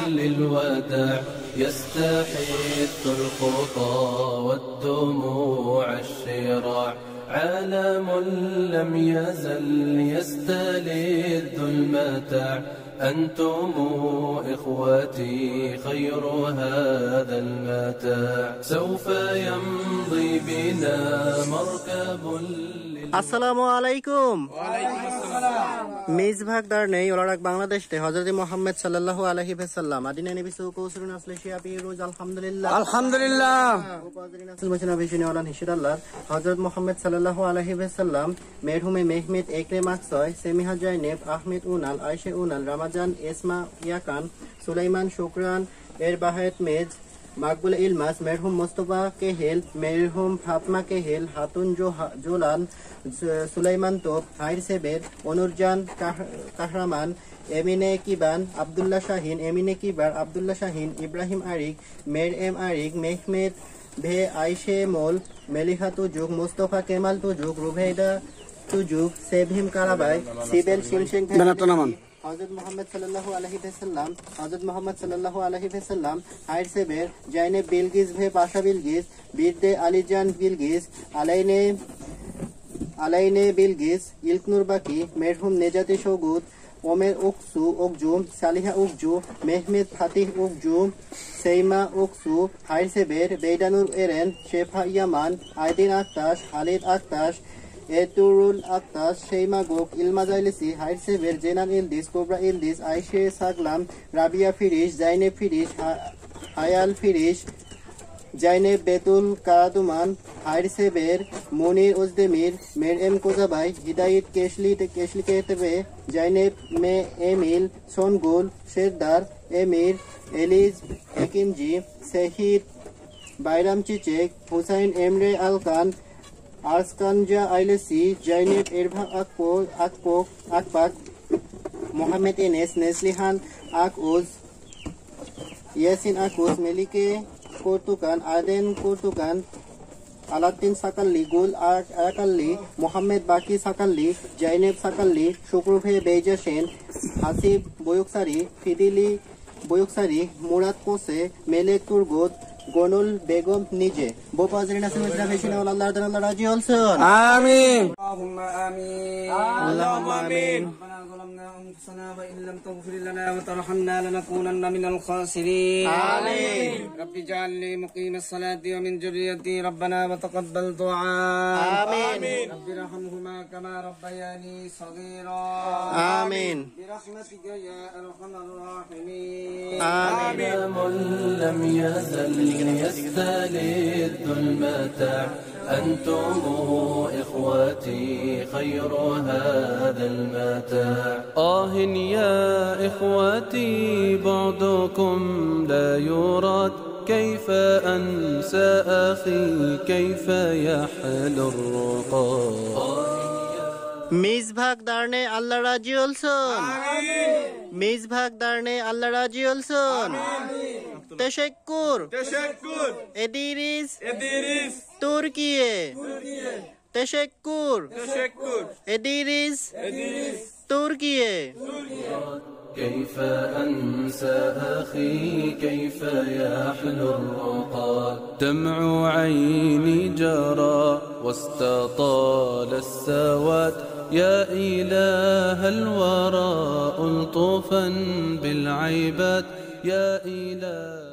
للوداع يستحث الخطى والدموع الشراع عالم لم يزل يستلذ المتاع أنتم إخوتي خير هذا المتاع سوف يمضي بنا مركب আসসালামু আলাইকুম। মেজভাগ দারনে ওলারাক বাংলাদেশ তে হযরত মুহাম্মদ সাল্লাল্লাহু আলাইহি ওয়াসাল্লাম আদিনা নবী সুকৌসরুন আসলেশিয়া পিরোজ আলহামদুলিল্লাহ আলহামদুলিল্লাহ ওপাজরিন আসল মশনা বিশনি ওলান হিশাল্লাহ হযরত মুহাম্মদ সাল্লাল্লাহু আলাইহি ওয়াসাল্লাম মেরহুমে Mehmed Ekrem আকসয় সেমিহা Zaineb Ahmed উনাল Ayesha উনাল Ramadan asthma ইয়াকান Sulaiman শুকরান এর বাহায়েত মেজ মাকবুল ইলমাস মেরহুম মুস্তফা কেহেল মেরহুম ফাতমা কেহেল হাতুন জোলান সুলাইমান তোপ হাইর সেবের অনুরজান কাহরামান এমিনে কিবান আব্দুল্লাহ শাহিন এমিনে কিবার আব্দুল্লাহ শাহিন ইব্রাহিম আরিক মের এম আরিক মেহমেদ ভে আইশে মোল মেলিহা তুজুক মুস্তফা কেমাল তুজুক রুভেদা তুজুক সেভহিম কারাবাই সিবেল শিমশেখ হযরত মুহাম্মদ সাল্লাল্লাহু আলাইহি ওয়াসাল্লাম হযরত মুহাম্মদ সাল্লাল্লাহু আলাইহি ওয়াসাল্লাম হাইর সেবের জাইনেব বিলকিস ভে পাশা বিলকিস বিরদে আলীজান বিলকিস আলাইনে বিলকিস ইলকনুর বাকি মেরহুম নেজাতি সৌগুদ ওমের উকসু উকজু সালিহা উকজু মেহমেদ ফাতিহ উকজু সেইমা উকসু হাইর সেবের বেইদানুর এরেন শেফা ইয়ামান আইদিন আক্তাস হালিদ আক্তাস এতুরুল আক্তাস সেইমা গোক ইলমা জাইলিসি হাইর সেবের xenon ইলদিস cobra ইলদিস আইশে সাগলাম Rabiya ফিরিশ Zaineb ফিরিশ হায়াল ফিরিশ Zaineb Betul কারাদুমান হাইর সেবের মনির ওজদেমির মের এম কোজাবাই হিদায়ত কেশলি কেতবে জাইনেব মে Emil সোনগুল শেরদার এমির এলিজ হেকিমজি সেহিদ বাইরাম চিচেক Hussain এমরে আলকান আরসকানজা আইলেসি Zaineb এরভা আকপাক Mohammad এনেস নেসলিহান আকউজ Yasin আকুজ মেলিকে কোর্তুকান Aden কোর্তুকান Aladdin সাকাল্লি গুল আকাল্লি মোহাম্মদ বাকি সাকাল্লি Zaineb সাকাল্লি শুক্রভে বেইজা Sen Hasib বয়ুকসারি ফিদিলি বয়ুকসারি Murad Kose Melek তুরগুদ গনুল Begum নিজে বোপাজরিন আসল মজরা ফেশিনা আল্লাহ তাআলা রাজি হলছেন আমিন আল্লাহুম্মা আমিন আল্লাহুম্মা আমিন ظلمنا أنفسنا وإن لم تغفر لنا وترحمنا لنكونن من الخاسرين آمين رب اجعلني مقيم الصلاة ومن ذريتي ربنا وتقبل دعاء آمين رب ارحمهما كما ربياني صغيرا آمين برحمتك يا أرحم الراحمين آمين لم يزل يستلذ المتاع أنتم إخوتي خير هذا المتاع يا إخوتي بعدكم لا يراد كيف أنسى أخي كيف يحلو الرقاد মেজভাগ দারনে আল্লাহ রাজি হলছেন মেজভাগ দারনে আল্লাহ রাজি হলছেন তেশাক্কুর এদিরিস তুর্কিয়ে তেশাক্কুর এদিরিস তুর্কিয়ে كيف أنسى أخي كيف يحلو الرقاد دمع عيني جرى واستطال السواد يا إله الورى ألطفا بالعباد يا إله